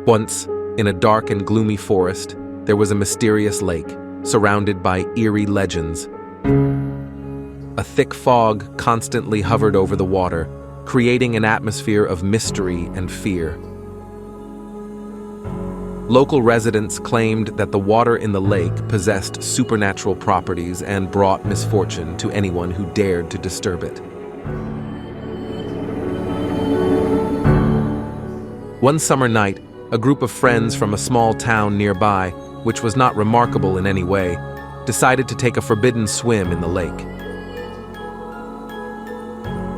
Once, in a dark and gloomy forest, there was a mysterious lake, surrounded by eerie legends. A thick fog constantly hovered over the water, creating an atmosphere of mystery and fear. Local residents claimed that the water in the lake possessed supernatural properties and brought misfortune to anyone who dared to disturb it. One summer night, a group of friends from a small town nearby, which was not remarkable in any way, decided to take a forbidden swim in the lake.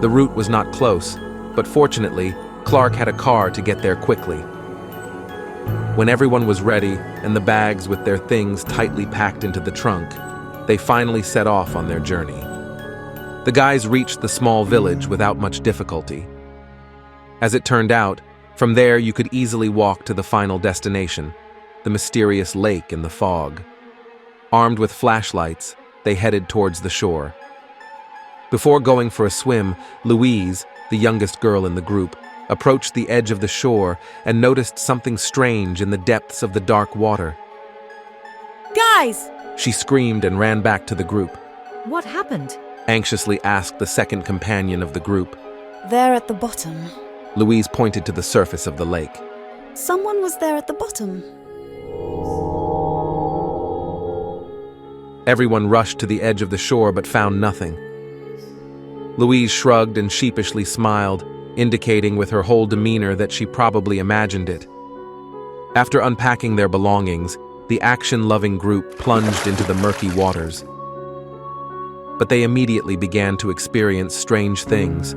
The route was not close, but fortunately, Clark had a car to get there quickly. When everyone was ready and the bags with their things tightly packed into the trunk, they finally set off on their journey. The guys reached the small village without much difficulty. As it turned out, from there you could easily walk to the final destination, the mysterious lake in the fog. Armed with flashlights, they headed towards the shore. Before going for a swim, Louise, the youngest girl in the group, approached the edge of the shore and noticed something strange in the depths of the dark water. Guys! She screamed and ran back to the group. What happened? Anxiously asked the second companion of the group. There at the bottom. Louise pointed to the surface of the lake. Someone was there at the bottom. Everyone rushed to the edge of the shore but found nothing. Louise shrugged and sheepishly smiled, indicating with her whole demeanor that she probably imagined it. After unpacking their belongings, the action-loving group plunged into the murky waters. But they immediately began to experience strange things.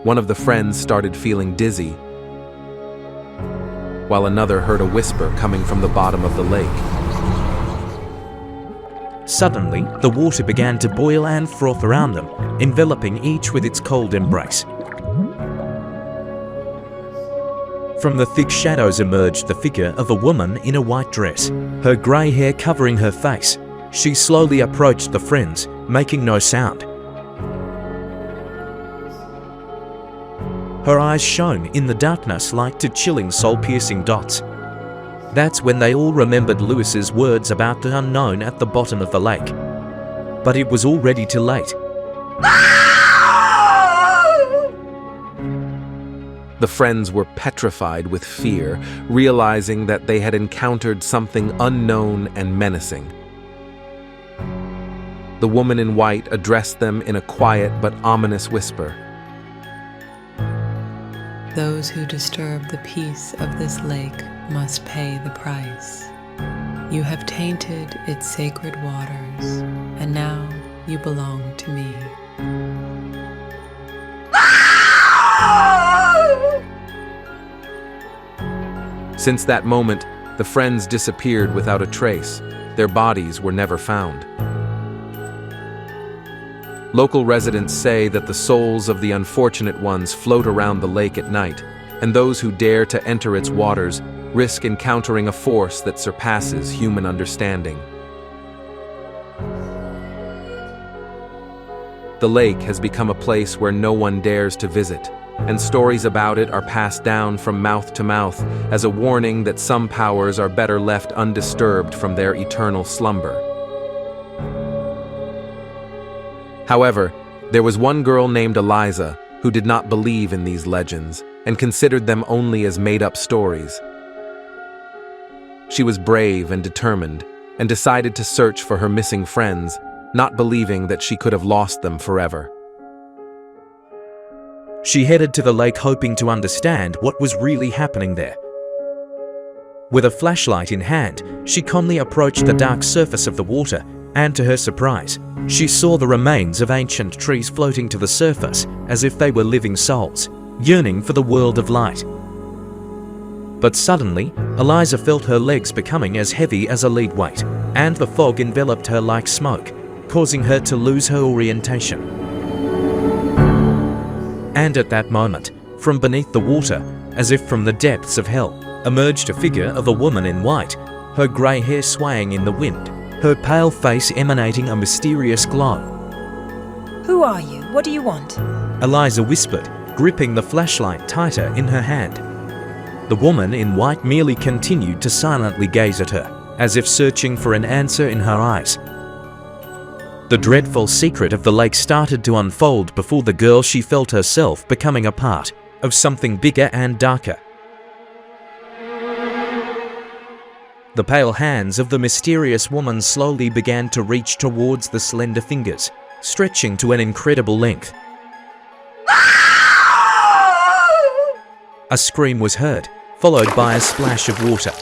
One of the friends started feeling dizzy, while another heard a whisper coming from the bottom of the lake. Suddenly, the water began to boil and froth around them, enveloping each with its cold embrace. From the thick shadows emerged the figure of a woman in a white dress, her grey hair covering her face. She slowly approached the friends, making no sound. Her eyes shone in the darkness like two chilling, soul-piercing dots. That's when they all remembered Lewis's words about the unknown at the bottom of the lake. But it was already too late. The friends were petrified with fear, realizing that they had encountered something unknown and menacing. The woman in white addressed them in a quiet but ominous whisper. Those who disturb the peace of this lake must pay the price. You have tainted its sacred waters, and now you belong to me. Since that moment, the friends disappeared without a trace. Their bodies were never found. Local residents say that the souls of the unfortunate ones float around the lake at night, and those who dare to enter its waters risk encountering a force that surpasses human understanding. The lake has become a place where no one dares to visit, and stories about it are passed down from mouth to mouth as a warning that some powers are better left undisturbed from their eternal slumber. However, there was one girl named Eliza who did not believe in these legends and considered them only as made-up stories. She was brave and determined and decided to search for her missing friends, not believing that she could have lost them forever. She headed to the lake hoping to understand what was really happening there. With a flashlight in hand, she calmly approached the dark surface of the water, and to her surprise, she saw the remains of ancient trees floating to the surface as if they were living souls, yearning for the world of light. But suddenly, Eliza felt her legs becoming as heavy as a lead weight, and the fog enveloped her like smoke, causing her to lose her orientation. And at that moment, from beneath the water, as if from the depths of hell, emerged a figure of a woman in white, her grey hair swaying in the wind, her pale face emanating a mysterious glow. Who are you? What do you want? Eliza whispered, gripping the flashlight tighter in her hand. The woman in white merely continued to silently gaze at her, as if searching for an answer in her eyes. The dreadful secret of the lake started to unfold before the girl. She felt herself becoming a part of something bigger and darker. The pale hands of the mysterious woman slowly began to reach towards the slender fingers, stretching to an incredible length. A scream was heard, followed by a splash of water,